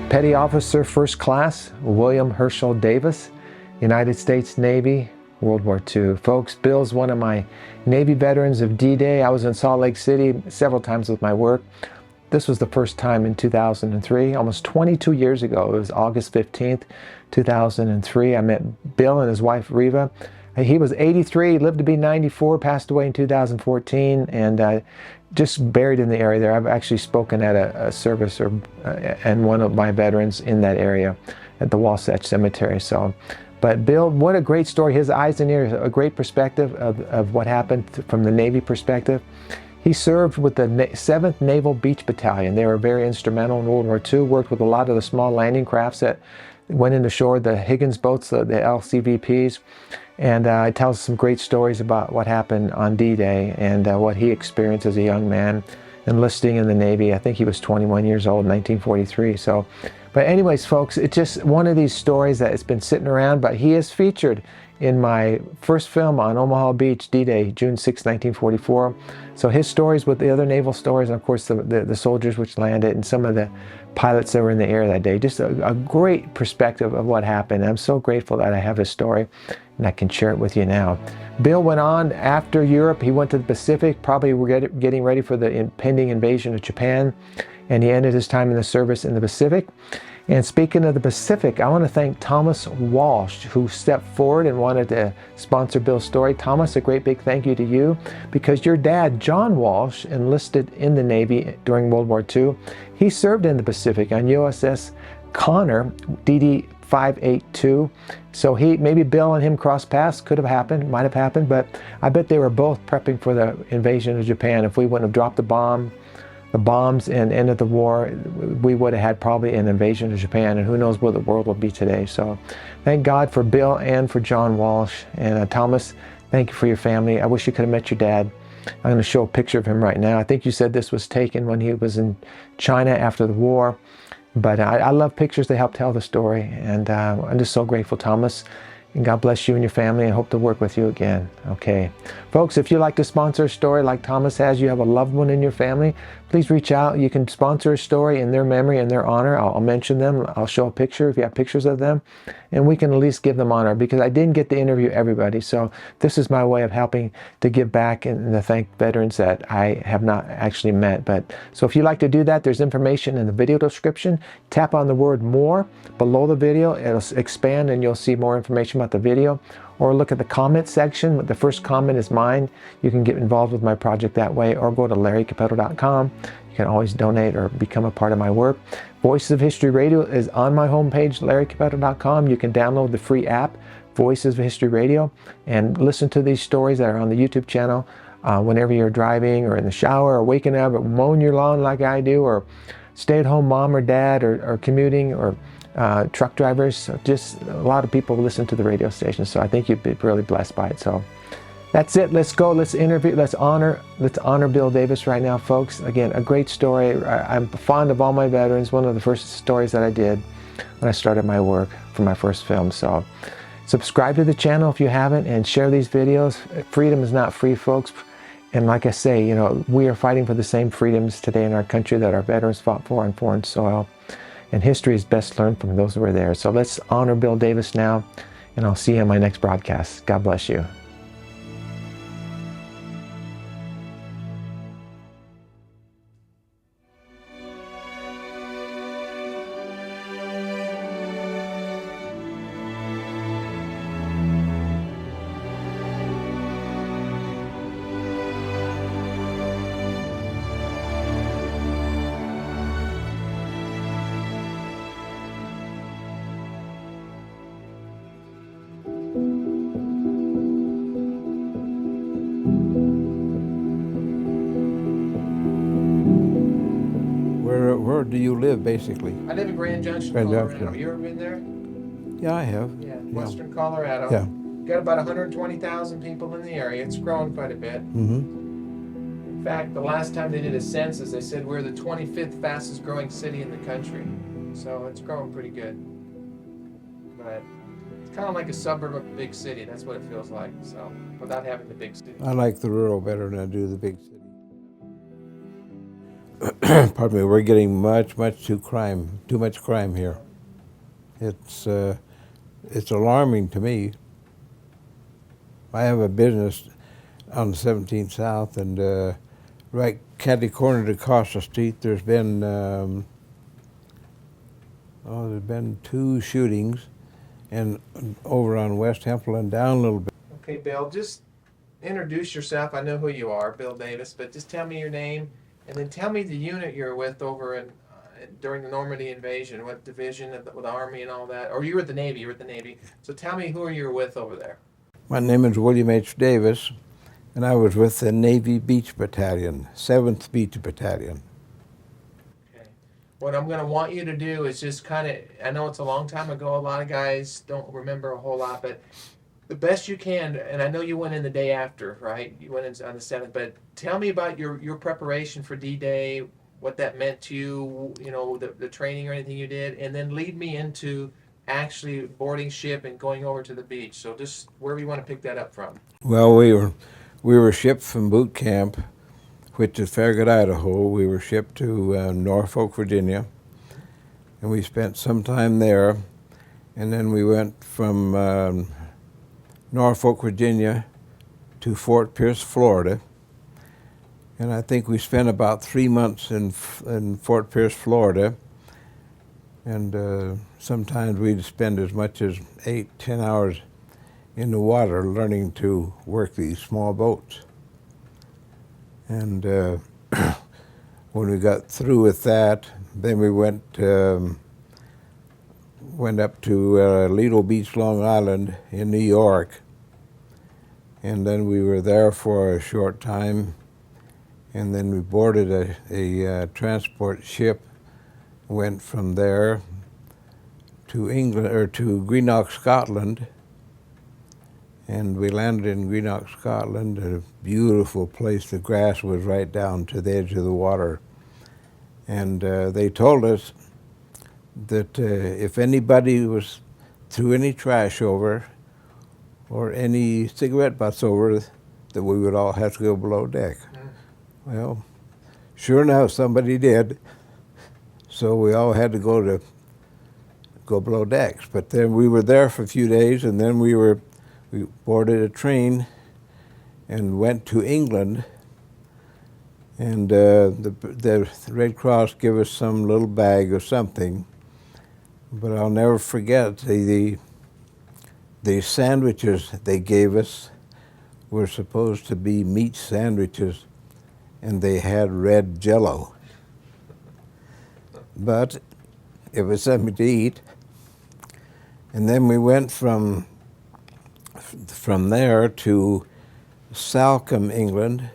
Petty Officer First Class William Hershel Davis, United States Navy, World War II. Folks, Bill's one of my Navy veterans of D-Day. I was in Salt Lake City several times with my work. This was the first time in 2003, almost 22 years ago. It was August 15th, 2003. I met Bill and his wife, Reva. He was 83, lived to be 94, passed away in 2014, and just buried in the area there. I've actually spoken at a service and one of my veterans in that area at the Wasatch Cemetery. But Bill, what a great story. His eyes and ears, a great perspective of what happened from the Navy perspective. He served with the 7th Naval Beach Battalion. They were very instrumental in World War II, worked with a lot of the small landing crafts that went into shore, the Higgins boats, the LCVPs. And it tells some great stories about what happened on D-Day and what he experienced as a young man enlisting in the Navy. I think he was 21 years old in 1943. But anyways, folks, it's just one of these stories that has been sitting around, but he is featured in my first film on Omaha Beach, D-Day, June 6, 1944. So his stories with the other naval stories, and of course the soldiers which landed and some of the pilots that were in the air that day. Just a great perspective of what happened. And I'm so grateful that I have his story and I can share it with you now. Bill went on after Europe. He went to the Pacific, probably getting ready for the impending invasion of Japan. And he ended his time in the service in the Pacific. And speaking of the Pacific, I want to thank Thomas Walsh, who stepped forward and wanted to sponsor Bill's story. Thomas, a great big thank you to you, because your dad, John Walsh, enlisted in the Navy during World War II. He served in the Pacific on USS Connor, DD 582. So maybe Bill and him crossed paths. Could have happened, might have happened, but I bet they were both prepping for the invasion of Japan. If we wouldn't have dropped the bombs and ended the war, we would have had probably an invasion of Japan, and who knows where the world will be today. So thank God for Bill and for John Walsh. And Thomas, thank you for your family. I wish you could have met your dad. I'm going to show a picture of him right now. I think you said this was taken when he was in China after the war. But I love pictures. They help tell the story. And I'm just so grateful, Thomas. And God bless you and your family, and hope to work with you again. Okay. Folks, if you'd like to sponsor a story like Thomas has, you have a loved one in your family, please reach out. You can sponsor a story in their memory and their honor. I'll mention them. I'll show a picture if you have pictures of them. And we can at least give them honor, because I didn't get to interview everybody. So this is my way of helping to give back and to thank veterans that I have not actually met. So if you'd like to do that, there's information in the video description. Tap on the word more below the video. It'll expand and you'll see more information about the video. Or look at the comment section. The first comment is mine. You can get involved with my project that way, or go to larrycappetto.com. You can always donate or become a part of my work. Voices of History Radio is on my homepage, larrycappetto.com. You can download the free app, Voices of History Radio, and listen to these stories that are on the YouTube channel whenever you're driving or in the shower or waking up or mowing your lawn like I do, or stay-at-home mom or dad, or commuting, or truck drivers. So just a lot of people listen to the radio station, so I think you'd be really blessed by it. So that's it. Let's go. Let's interview. Let's honor Bill Davis right now, folks. Again, a great story. I'm fond of all my veterans. One of the first stories that I did when I started my work for my first film. So subscribe to the channel if you haven't, and share these videos. Freedom is not free, folks. And like I say, you know, we are fighting for the same freedoms today in our country that our veterans fought for on foreign soil. And history is best learned from those who were there. So let's honor Bill Davis now, and I'll see you in my next broadcast. God bless you. Where do you live, basically? I live in Grand Junction, Grand Colorado. Junction. You ever been there? Yeah, I have. Yeah, western Colorado. Yeah. Got about 120,000 people in the area. It's grown quite a bit. Mm-hmm. In fact, the last time they did a census, they said we're the 25th fastest growing city in the country. So it's growing pretty good. But it's kind of like a suburb of a big city. That's what it feels like. So without having the big city. I like the rural better than I do the big city. pardon me, we're getting much too much crime here. It's alarming to me. I have a business on the 17th South, and right catty corner across the street, there's been there's been 2 shootings, and over on West Temple and down a little bit. Okay, Bill, just introduce yourself. I know who you are, Bill Davis, but just tell me your name, and then tell me the unit you're with over in during the Normandy invasion. What division of the Army and all that? Or you were at the Navy. You were at the Navy. So tell me who you're with over there. My name is William H. Davis, and I was with the Navy Beach Battalion, 7th Beach Battalion. Okay. What I'm going to want you to do is just kind of, I know it's a long time ago. A lot of guys don't remember a whole lot, but the best you can, and I know you went in the day after, right? You went in on the 7th, but tell me about your preparation for D-Day, what that meant to you, you know, the training or anything you did, and then lead me into actually boarding ship and going over to the beach. So just wherever you want to pick that up from. Well, we were shipped from boot camp, which is Farragut, Idaho. We were shipped to Norfolk, Virginia, and we spent some time there, and then we went from Norfolk, Virginia to Fort Pierce, Florida. And I think we spent about 3 months in Fort Pierce, Florida. And sometimes we'd spend as much as 8-10 hours in the water learning to work these small boats. And when we got through with that, then we went up to Lido Beach, Long Island in New York. And then we were there for a short time. And then we boarded a transport ship, went from there to England, or to Greenock, Scotland. And we landed in Greenock, Scotland, a beautiful place. The grass was right down to the edge of the water. And they told us that if anybody was threw any trash over or any cigarette butts over, that we would all have to go below deck. Well, sure enough, somebody did. So we all had to go below decks. But then we were there for a few days, and then we boarded a train and went to England. And the Red Cross gave us some little bag or something. But I'll never forget the sandwiches they gave us were supposed to be meat sandwiches, and they had red Jell-O. But it was something to eat. And then we went from there to Salcombe, England,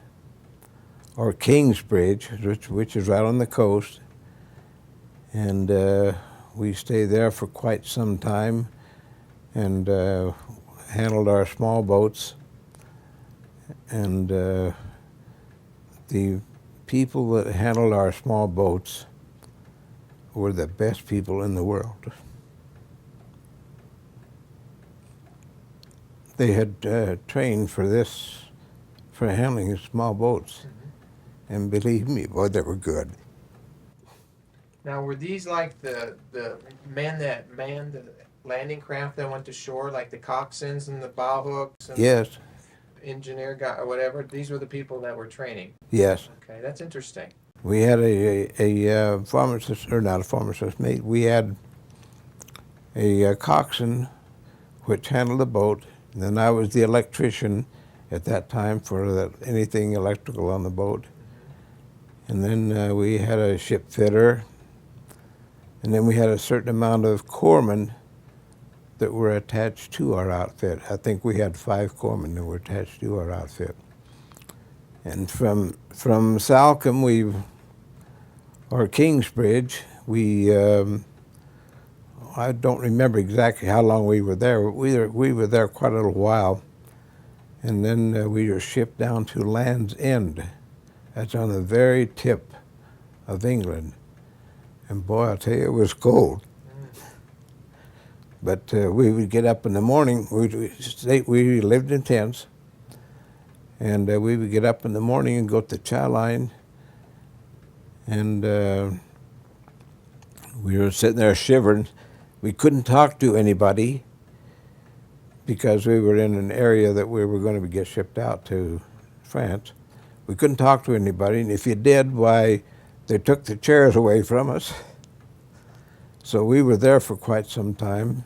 or Kingsbridge, which is right on the coast. And we stayed there for quite some time and handled our small boats. And the people that handled our small boats were the best people in the world. They had trained for handling small boats. And believe me, boy, they were good. Now, were these like the men that manned the landing craft that went to shore, like the coxswains and the bow hooks? And yes. Engineer guy or whatever? These were the people that were training? Yes. Okay, that's interesting. We had a pharmacist, or not a pharmacist, mate. We had a coxswain which handled the boat. And then I was the electrician at that time for anything electrical on the boat. And then we had a ship fitter. And then we had a certain amount of corpsmen that were attached to our outfit. I think we had 5 corpsmen that were attached to our outfit. And from Salcombe, or Kingsbridge, I don't remember exactly how long we were there. We were there quite a little while. And then we were shipped down to Land's End. That's on the very tip of England. And boy, I'll tell you, it was cold. But we would get up in the morning. We lived in tents. And we would get up in the morning and go to the chow line And we were sitting there shivering. We couldn't talk to anybody because we were in an area that we were going to get shipped out to France. We couldn't talk to anybody, and if you did, why, they took the chairs away from us. So we were there for quite some time.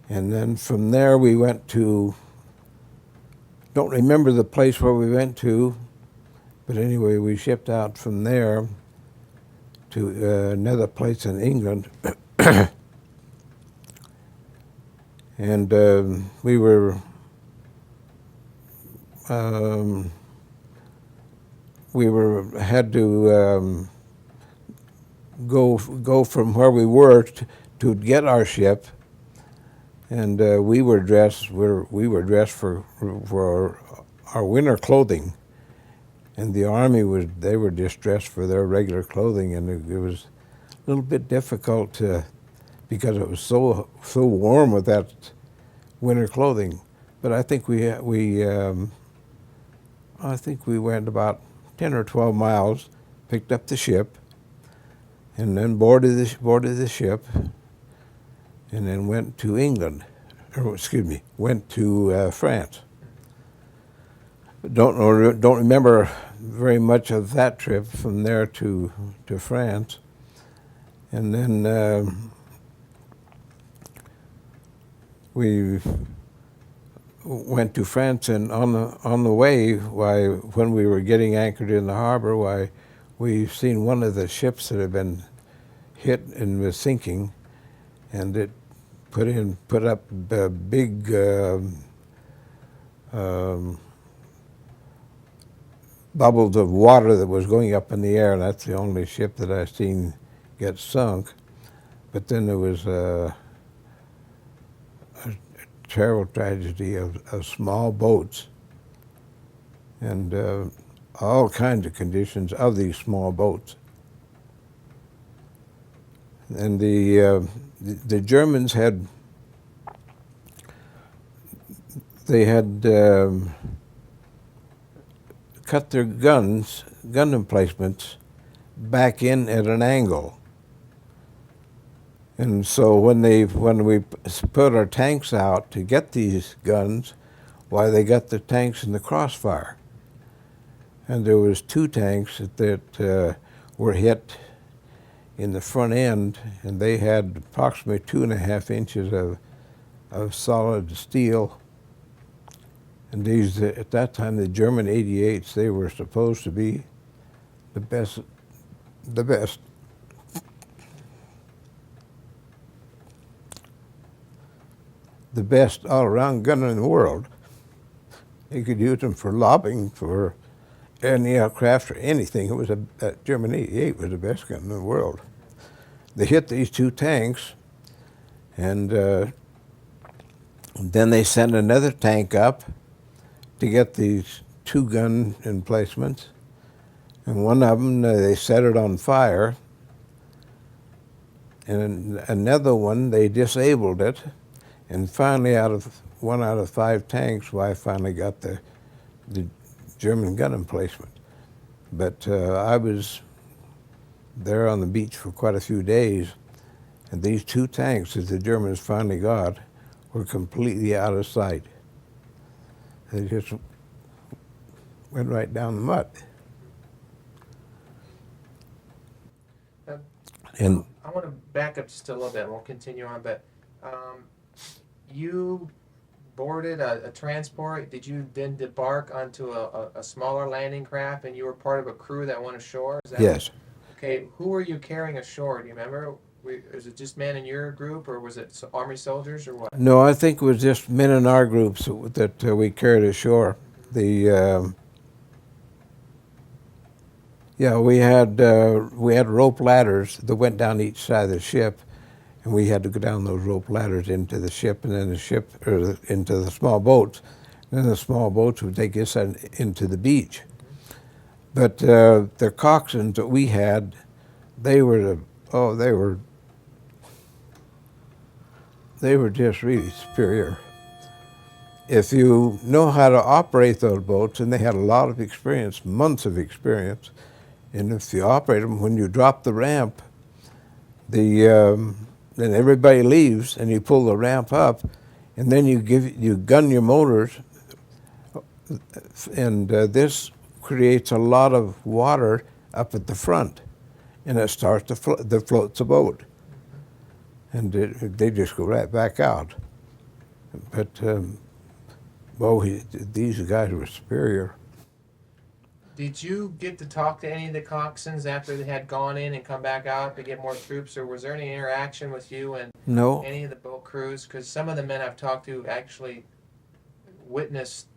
And then from there we went to, don't remember the place where we went to, but anyway, we shipped out from there to another place in England. And we had to go from where we were to get our ship, and we were dressed for our winter clothing, and the Army they were just dressed for their regular clothing, and it was a little bit difficult because it was so warm with that winter clothing. But I think we went about 10 or 12 miles, picked up the ship, and then boarded the ship, and then went to England, or excuse me, went to France. Don't remember very much of that trip from there to France, and then we went to France, and on the way, when we were getting anchored in the harbor, we seen one of the ships that had been hit and was sinking, and it put up big bubbles of water that was going up in the air, and that's the only ship that I've seen get sunk. But then there was a terrible tragedy of small boats, and all kinds of conditions of these small boats. And the Germans had cut their gun emplacements back in at an angle. And so when we put our tanks out to get these guns, they got the tanks in the crossfire. And there was 2 tanks that were hit in the front end, and they had approximately 2.5 inches of solid steel. And these, at that time, the German 88s, they were supposed to be the best all-around gun in the world. You could use them for lobbing for any aircraft or anything. It was that German 88 was the best gun in the world. They hit these 2 tanks, and then they sent another tank up to get these 2 gun emplacements, and one of them, they set it on fire, and another one, they disabled it, and finally, one out of 5 tanks, I finally got the German gun emplacement. But I was there on the beach for quite a few days, and these 2 tanks that the Germans finally got were completely out of sight. They just went right down the mud. And I want to back up just a little bit, and we'll continue on, but you boarded a transport. Did you then debark onto a smaller landing craft, and you were part of a crew that went ashore? Is that Yes. Okay, who were you carrying ashore? Do you remember? Was it just men in your group, or was it Army soldiers, or what? No, I think it was just men in our groups that we carried ashore. We had rope ladders that went down each side of the ship, and we had to go down those rope ladders into the ship, and then into the small boats. And then the small boats would take us into the beach. But the coxswains that we had, they were just really superior. If you know how to operate those boats, and they had a lot of experience, months of experience, And if you operate them, when you drop the ramp, then everybody leaves, and you pull the ramp up, and then you gun your motors, and this creates a lot of water up at the front, and it starts to floats the boat, and they just go right back out. But these guys were superior. Did you get to talk to any of the coxswains after they had gone in and come back out to get more troops, or was there any interaction with you and No. any of the boat crews? Because some of the men I've talked to actually witnessed,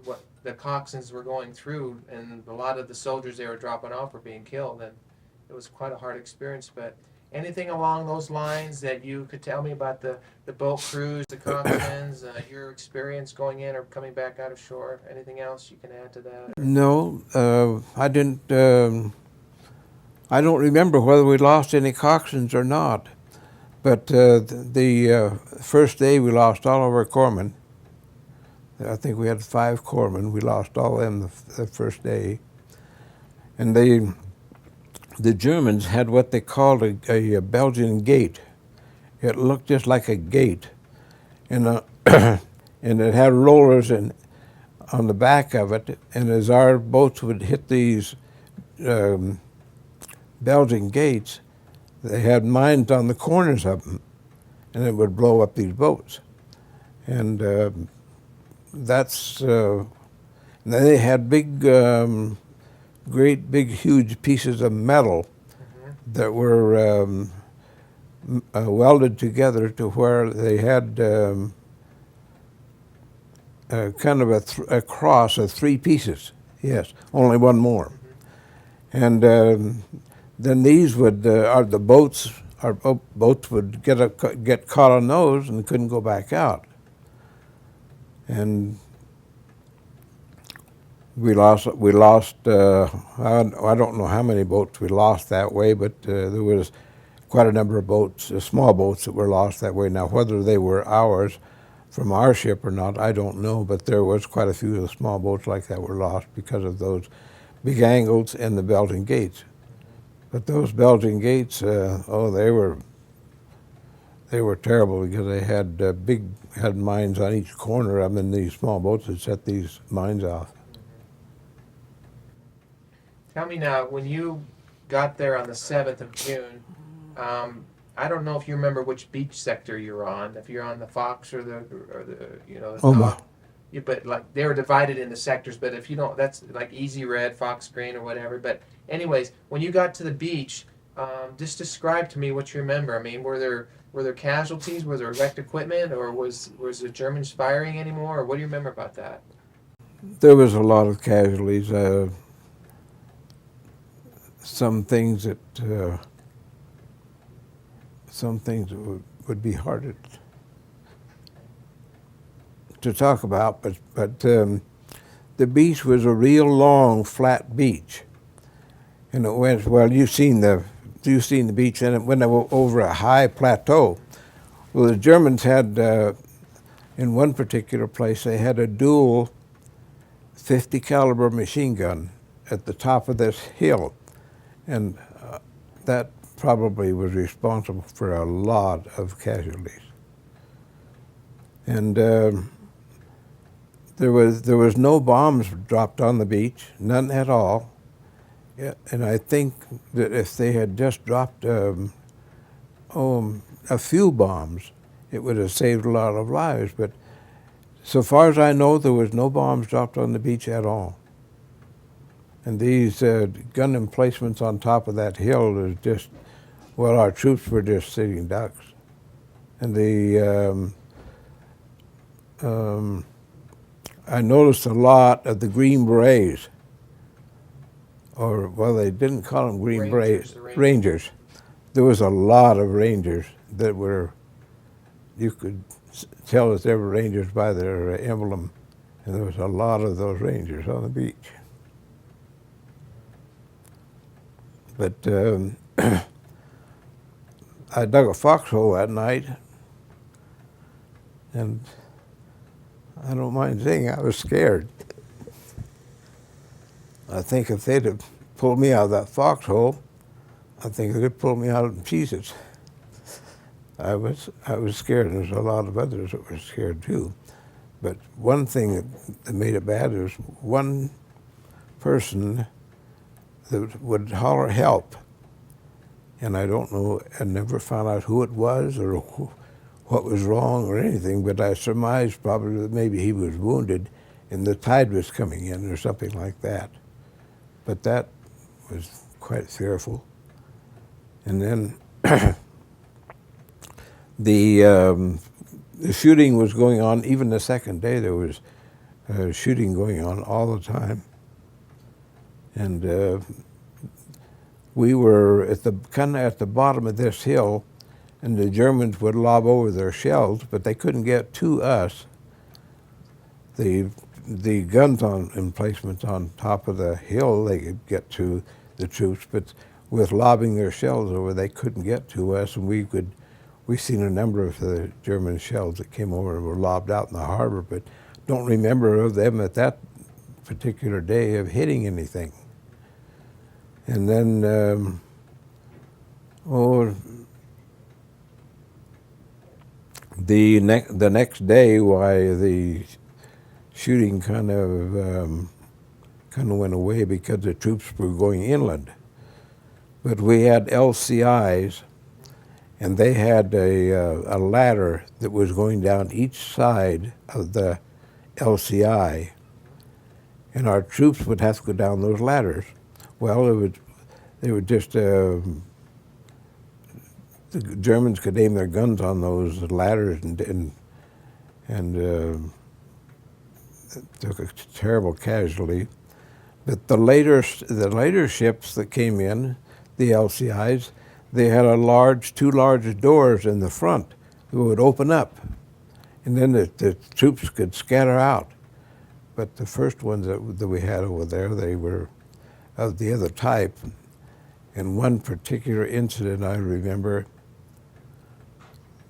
what the coxswains were going through, and a lot of the soldiers they were dropping off were being killed, and it was quite a hard experience. But anything along those lines that you could tell me about the boat crews, the coxswains, your experience going in or coming back out of shore? Anything else you can add to that? No, I didn't. I don't remember whether we lost any coxswains or not. But the first day we lost all of our corpsmen. I think we had 5 corpsmen. We lost all of them the first day. And the Germans had what they called a Belgian gate. It looked just like a gate, and and it had rollers on the back of it. And as our boats would hit these Belgian gates, they had mines on the corners of them, and it would blow up these boats. And then they had great big huge pieces of metal that were welded together to where they had kind of a cross of 3 pieces. Yes, only one more. And then these would our boats would get caught on those and couldn't go back out. And we lost. I don't know how many boats we lost that way, but there was quite a number of boats, small boats, that were lost that way. Now, whether they were ours from our ship or not, I don't know. But there was quite a few of the small boats like that were lost because of those big angles and the Belgian gates. But those Belgian gates, they were terrible because they had mines on each corner of them, and these small boats had set these mines off. Tell me now, when you got there on the 7th of June, I don't know if you remember which beach sector you're on, if you're on the Fox or the Omaha. Yeah, but like they were divided into sectors, but if you don't, that's like Easy Red, Fox Green, or whatever. But anyways, when you got to the beach, just describe to me what you remember. I mean, were there casualties? Was there wrecked equipment, or was the Germans firing anymore? Or what do you remember about that? There was a lot of casualties. Some things that would be hard to talk about, but the beach was a real long, flat beach, and it went well. You've seen the beach, and it went over a high plateau. Well, the Germans had in one particular place they had a dual 50 caliber machine gun at the top of this hill, and that probably was responsible for a lot of casualties. And there was no bombs dropped on the beach, none at all. Yeah, and I think that if they had just dropped a few bombs, it would have saved a lot of lives. But so far as I know, there was no bombs dropped on the beach at all. And these gun emplacements on top of that hill is just, well, our troops were just sitting ducks. And I noticed a lot of the Green Berets, or, well, they didn't call them Green Berets, Rangers. There was a lot of Rangers that were, you could tell that they were Rangers by their emblem, and there was a lot of those Rangers on the beach. But I dug a foxhole that night, and I don't mind saying I was scared. I think if they'd have pulled me out of that foxhole, I think they'd pull me out in pieces. I was scared, and there's a lot of others that were scared too. But one thing that made it bad was one person that would holler help, and I don't know, I never found out who it was or what was wrong or anything, but I surmised probably that maybe he was wounded and the tide was coming in or something like that. But that was quite fearful. And then the shooting was going on. Even the second day there was shooting going on all the time. And we were kind of at the bottom of this hill, and the Germans would lob over their shells, but they couldn't get to us. The guns emplacements on top of the hill, they could get to the troops, but with lobbing their shells over, they couldn't get to us, and we've seen a number of the German shells that came over and were lobbed out in the harbor, but don't remember of them at that particular day of hitting anything. And then, the next day, why the shooting kind of went away because the troops were going inland. But we had LCIs, and they had a ladder that was going down each side of the LCI, and our troops would have to go down those ladders. Well, they would just, the Germans could aim their guns on those ladders and took a terrible casualty. But the later ships that came in, the LCIs, they had two large doors in the front that would open up, and then the troops could scatter out. But the first ones that we had over there, they were of the other type. And one particular incident I remember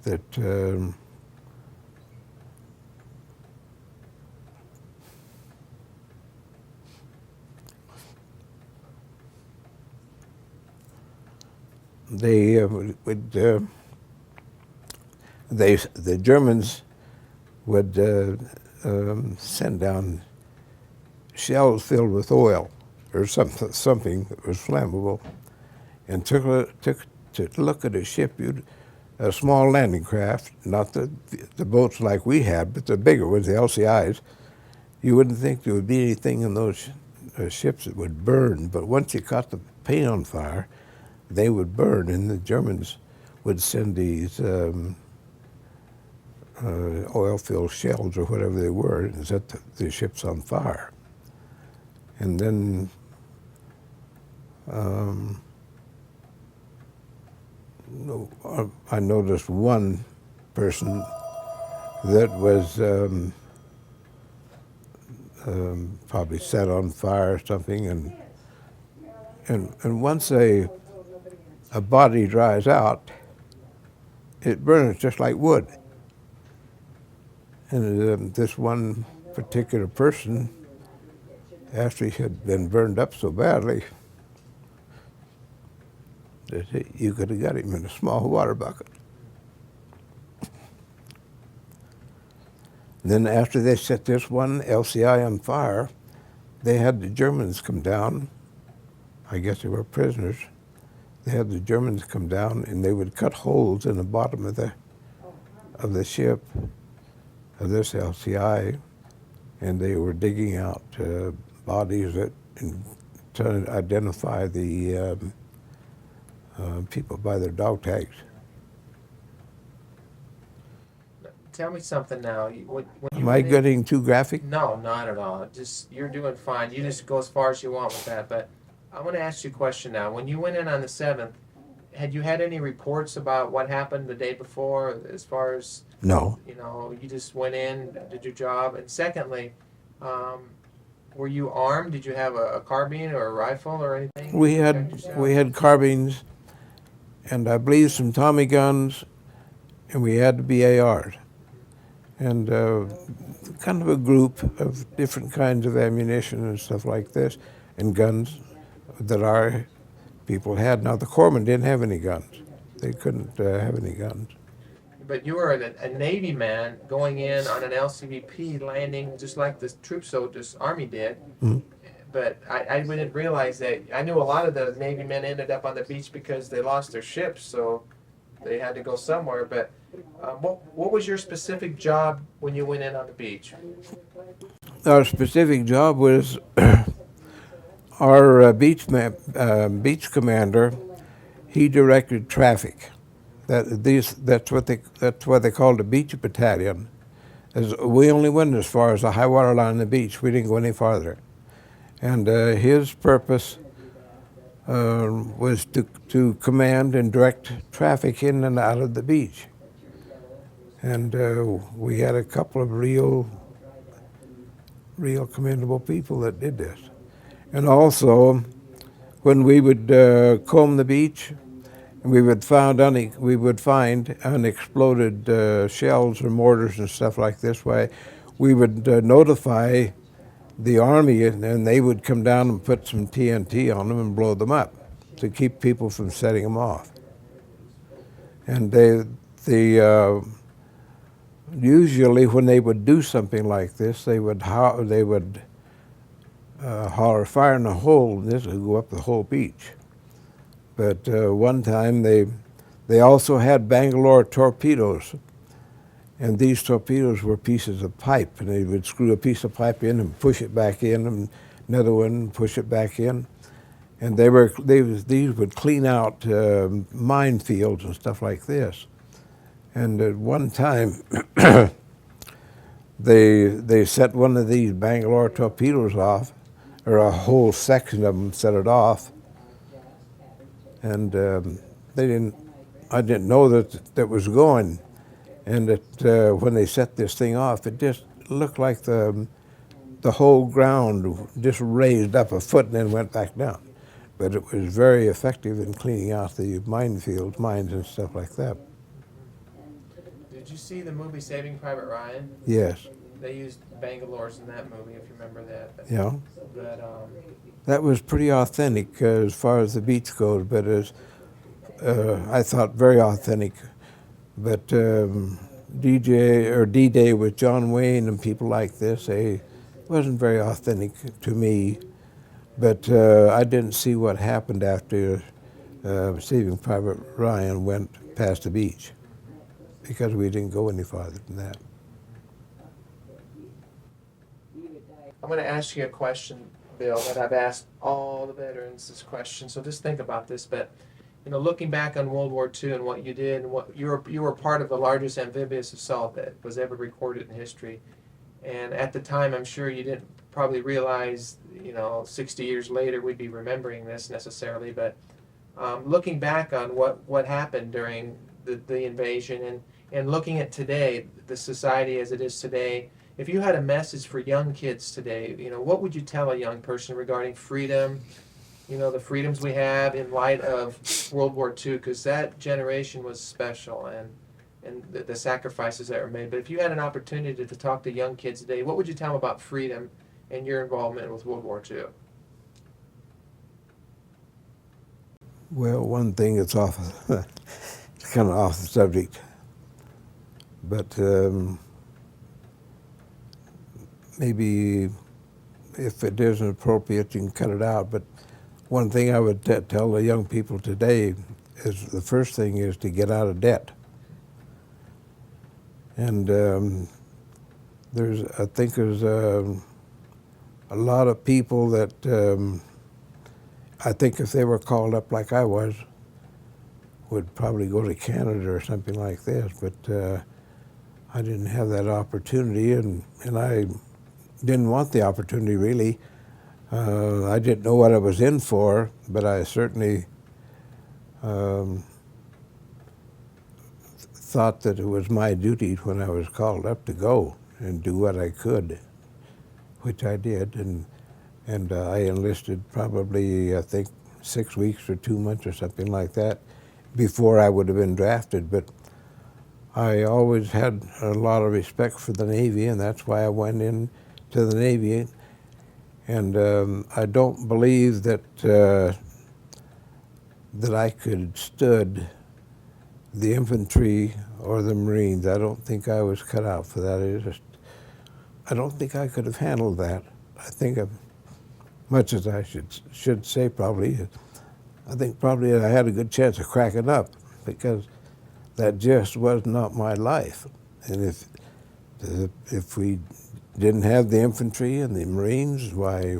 that the Germans would send down shells filled with oil or something that was flammable, and took to look at a ship, a small landing craft, not the boats like we had, but the bigger ones, the LCIs. You wouldn't think there would be anything in those ships that would burn, but once you caught the paint on fire, they would burn, and the Germans would send these oil-filled shells or whatever they were and set the ships on fire. And then I noticed one person that was probably set on fire or something, and once a body dries out, it burns just like wood. And this one particular person, after he had been burned up so badly, that you could have got him in a small water bucket. Then after they set this one LCI on fire, they had the Germans come down. I guess they were prisoners. They had the Germans come down, and they would cut holes in the bottom of the ship, of this LCI, and they were digging out bodies and trying to identify the people by their dog tags. Tell me something now. Am I getting too graphic? No, not at all. Just, you're doing fine. You just go as far as you want with that. But I want to ask you a question now. When you went in on the 7th, had you had any reports about what happened the day before, as far as, No. you know, you just went in, did your job? And secondly, were you armed? Did you have a carbine or a rifle or anything? We had carbines, and I believe some Tommy guns, and we had the BARs. And kind of a group of different kinds of ammunition and stuff like this, and guns. that our people had. Now, the corpsmen didn't have any guns. They couldn't have any guns. But you were a Navy man going in on an LCVP, landing just like the troop soldiers, Army did. Mhm. But I didn't realize that. I knew a lot of the Navy men ended up on the beach because they lost their ships, so they had to go somewhere. But what was your specific job when you went in on the beach? Our specific job was our beach commander. He directed traffic. That's what they called a beach battalion. As we only went as far as the high water line on the beach. We didn't go any farther. And his purpose was to command and direct traffic in and out of the beach. And we had a couple of real commendable people that did this. And also, when we would comb the beach, we would find unexploded shells or mortars and stuff like this. We would notify the Army, and they would come down and put some TNT on them and blow them up to keep people from setting them off. And usually when they would do something like this, they would holler fire in the hole, and this would go up the whole beach. But one time they also had Bangalore torpedoes, and these torpedoes were pieces of pipe, and they would screw a piece of pipe in and push it back in, and another one and push it back in. And these would clean out minefields and stuff like this. And at one time, they set one of these Bangalore torpedoes off, or a whole section of them set it off. And I didn't know that was going. And when they set this thing off, it just looked like the whole ground just raised up a foot and then went back down. But it was very effective in cleaning out the minefields, mines and stuff like that. Did you see the movie Saving Private Ryan? Yes. They used Bangalore's in that movie, if you remember that. Yeah. But that was pretty authentic as far as the beach goes, but I thought very authentic. But D-Day with John Wayne and people like this, they wasn't very authentic to me. But I didn't see what happened after Saving Private Ryan went past the beach, because we didn't go any farther than that. I'm going to ask you a question, Bill, that I've asked all the veterans this question. So just think about this. But looking back on World War II and what you did, and what you were part of the largest amphibious assault that was ever recorded in history. And at the time, I'm sure you didn't probably realize, 60 years later, we'd be remembering this necessarily. But looking back on what happened during the invasion, and looking at today, the society as it is today, if you had a message for young kids today, what would you tell a young person regarding freedom, the freedoms we have in light of World War II? Because that generation was special, and the sacrifices that were made. But if you had an opportunity to talk to young kids today, what would you tell them about freedom and your involvement with World War II? Well, one thing that's it's kind of off the subject, but maybe if it isn't appropriate, you can cut it out. But one thing I would tell the young people today is the first thing is to get out of debt. And I think there's a lot of people that I think if they were called up like I was, would probably go to Canada or something like this. But I didn't have that opportunity, and I didn't want the opportunity, really. I didn't know what I was in for, but I certainly thought that it was my duty when I was called up to go and do what I could, which I did. And I enlisted probably, I think, 6 weeks or 2 months or something like that before I would have been drafted. But I always had a lot of respect for the Navy, and that's why I went into the Navy. And I don't believe that that I could stood the infantry or the Marines. I don't think I was cut out for that. I don't think I could have handled that. I think much as I should say probably, I think probably I had a good chance of cracking up because that just was not my life. And if we didn't have the infantry and the Marines, why,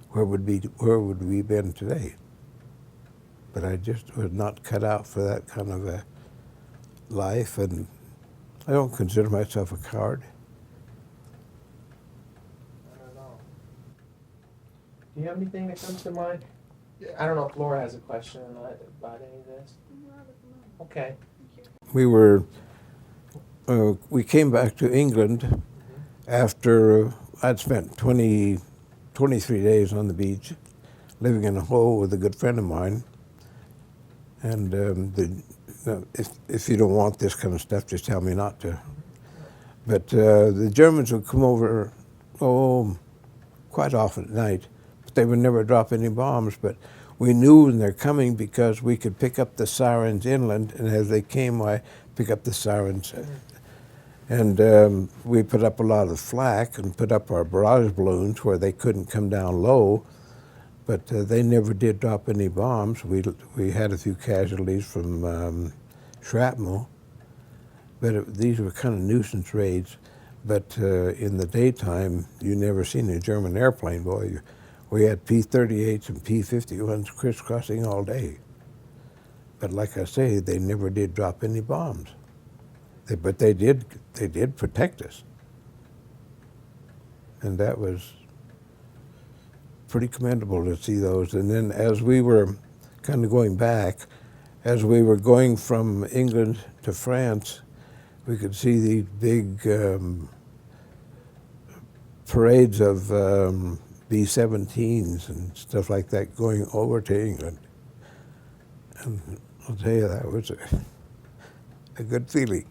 where would we been today? But I just was not cut out for that kind of a life, and I don't consider myself a coward. Not at all. Do you have anything that comes to mind? I don't know if Laura has a question or not about any of this. Okay. We came back to England after I'd spent 23 days on the beach, living in a hole with a good friend of mine. And if you don't want this kind of stuff, just tell me not to. But the Germans would come over, quite often at night, but they would never drop any bombs. But we knew when they're coming because we could pick up the sirens inland, and as they came, I pick up the sirens. And we put up a lot of flak and put up our barrage balloons where they couldn't come down low. But they never did drop any bombs. We had a few casualties from shrapnel, but these were kind of nuisance raids. But in the daytime, you never seen a German airplane, boy. We had P-38s and P-51s crisscrossing all day. But like I say, they never did drop any bombs. But they did protect us. And that was pretty commendable to see those. And then as we were kind of going back, as we were going from England to France, we could see these big parades of B-17s and stuff like that going over to England. And I'll tell you, that was a good feeling.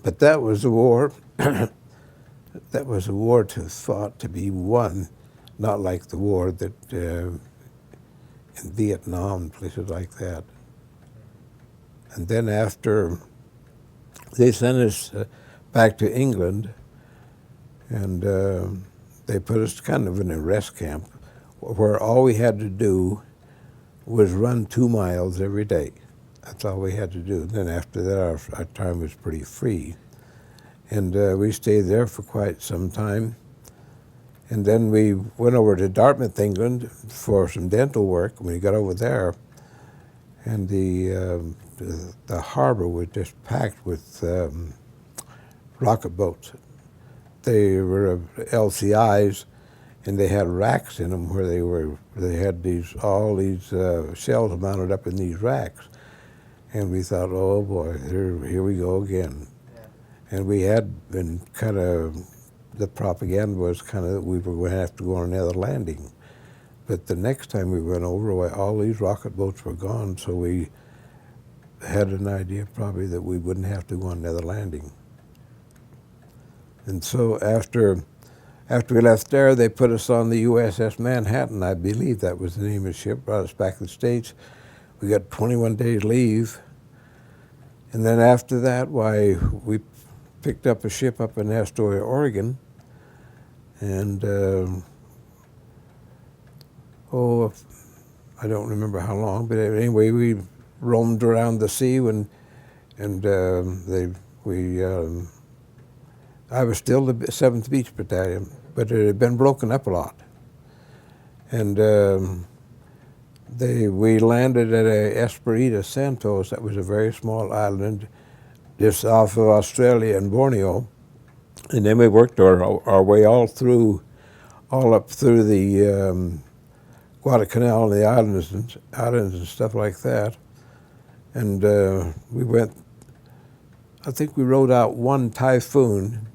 But that was a war. That was a war fought to be won, not like the war that in Vietnam, places like that. And then after they sent us back to England, and they put us kind of in a rest camp where all we had to do was run 2 miles every day. That's all we had to do. Then after that, our time was pretty free. And we stayed there for quite some time. And then we went over to Dartmouth, England for some dental work. When we got over there, and the harbor was just packed with rocket boats. They were LCIs, and they had racks in them where they had all these shells mounted up in these racks. And we thought, oh boy, here we go again. And we had been kind of, the propaganda was kind of that we were going to have to go on another landing. But the next time we went over, all these rocket boats were gone, so we had an idea probably that we wouldn't have to go on another landing. And so after we left there, they put us on the USS Manhattan. I believe that was the name of the ship, brought us back to the States. We got 21 days leave. And then after that, we picked up a ship up in Astoria, Oregon, and I don't remember how long, but anyway, we roamed around the sea I was still the 7th Beach Battalion, but it had been broken up a lot. And we landed at Esperita Santos. That was a very small island just off of Australia and Borneo. And then we worked our way all up through the Guadalcanal and the islands and stuff like that. And I think we rode out one typhoon,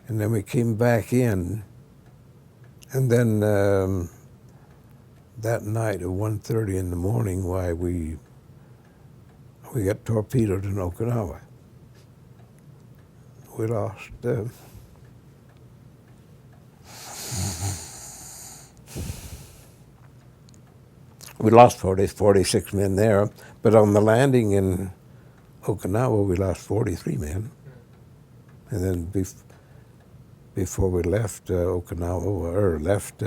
and then we came back in. And then that night at 1:30 in the morning, we got torpedoed in Okinawa. we lost. We lost 46 men there, but on the landing in Okinawa, we lost 43 men. And then before we left Okinawa, or left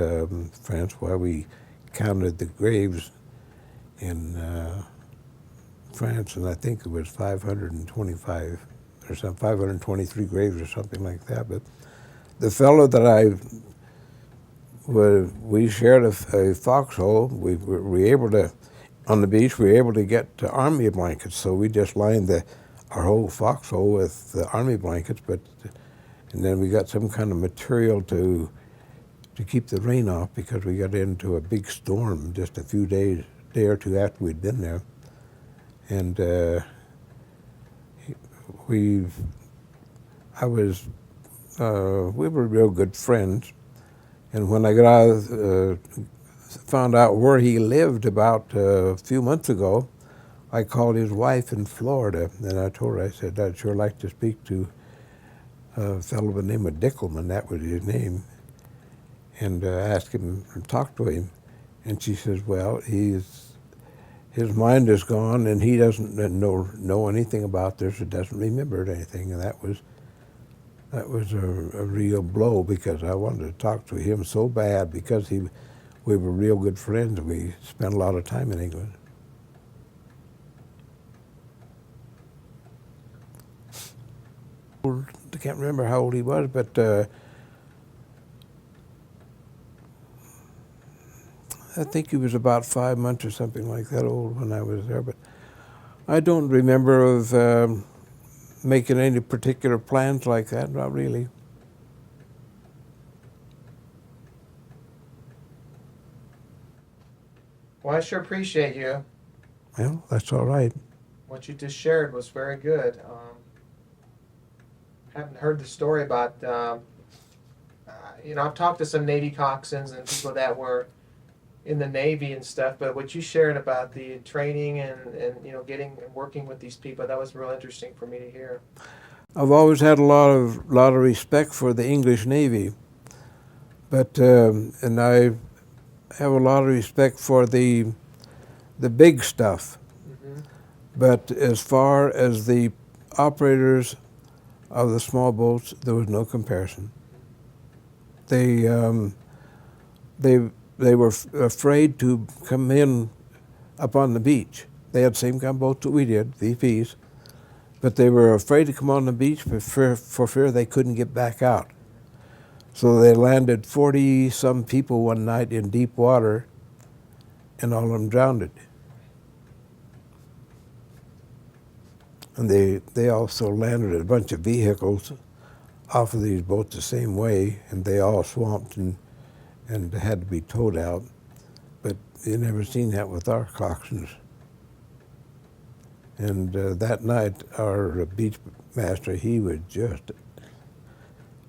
France, where we counted the graves in France, and I think it was 525 or some 523 graves or something like that. But the fellow that we shared a foxhole. We were able to, on the beach, we were able to get army blankets, so we just lined our whole foxhole with the army blankets. And then we got some kind of material to keep the rain off, because we got into a big storm just a day or two after we'd been there. And we were real good friends. And when I found out where he lived about a few months ago, I called his wife in Florida, and I told her, I said, I'd sure like to speak to a fellow by the name of Dickelman, that was his name, and ask him and talk to him. And she says, well, his mind is gone, and he doesn't know anything about this, or doesn't remember anything. And that was a real blow, because I wanted to talk to him so bad, because we were real good friends, and we spent a lot of time in England. I can't remember how old he was, but I think he was about 5 months or something like that old when I was there. But I don't remember of making any particular plans like that, not really. Well, I sure appreciate you. Well, that's all right. What you just shared was very good. Haven't heard the story about, I've talked to some Navy coxswains and people that were in the Navy and stuff, but what you shared about the training and getting and working with these people, that was real interesting for me to hear. I've always had a lot of respect for the English Navy, but and I have a lot of respect for the big stuff. Mm-hmm. But as far as the operators of the small boats, there was no comparison. They were afraid to come in up on the beach. They had the same kind of boats that we did, VPs, but they were afraid to come on the beach for fear they couldn't get back out. So they landed 40-some people one night in deep water, and all of them drowned. And they also landed a bunch of vehicles off of these boats the same way, and they all swamped and had to be towed out. But you never seen that with our coxswains. And that night, our beach master, he was just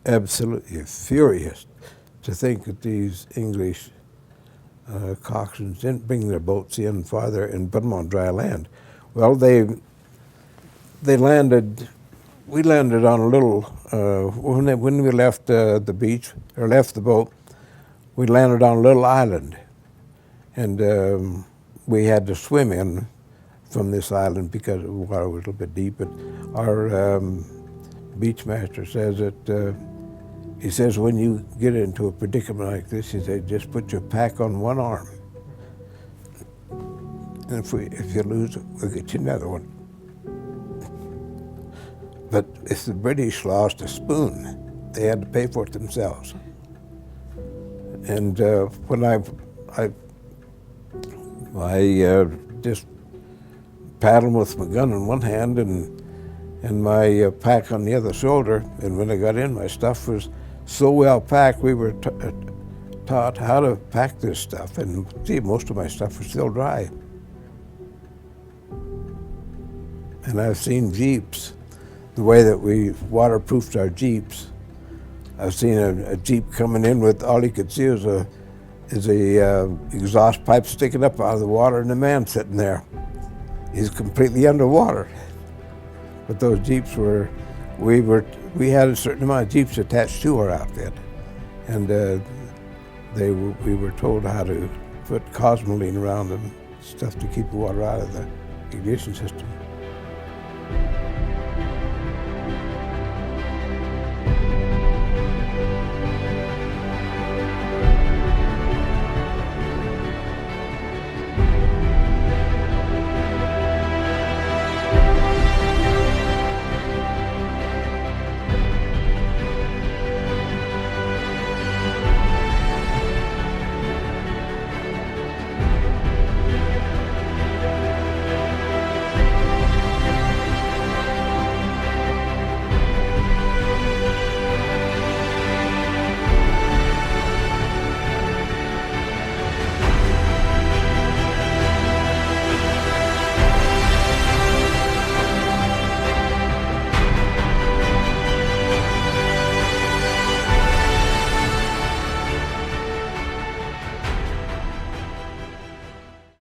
absolutely furious to think that these English coxswains didn't bring their boats in farther and put them on dry land. Well, they landed. We landed on a little when we left the beach or left the boat. We landed on a little island, and we had to swim in from this island because the water was a little bit deep. But our beach master says that he says when you get into a predicament like this, he said just put your pack on one arm, and if you lose it, we'll get you another one. But if the British lost a spoon, they had to pay for it themselves. And when I just paddled with my gun in one hand and my pack on the other shoulder, and when I got in, my stuff was so well packed, we were taught how to pack this stuff, and gee, most of my stuff was still dry. And I've seen Jeeps, the way that we waterproofed our Jeeps. I've seen a Jeep coming in with all you could see is a exhaust pipe sticking up out of the water and a man sitting there. He's completely underwater. But those Jeeps were We had a certain amount of Jeeps attached to our outfit, and we were told how to put cosmoline around and stuff to keep the water out of the ignition system.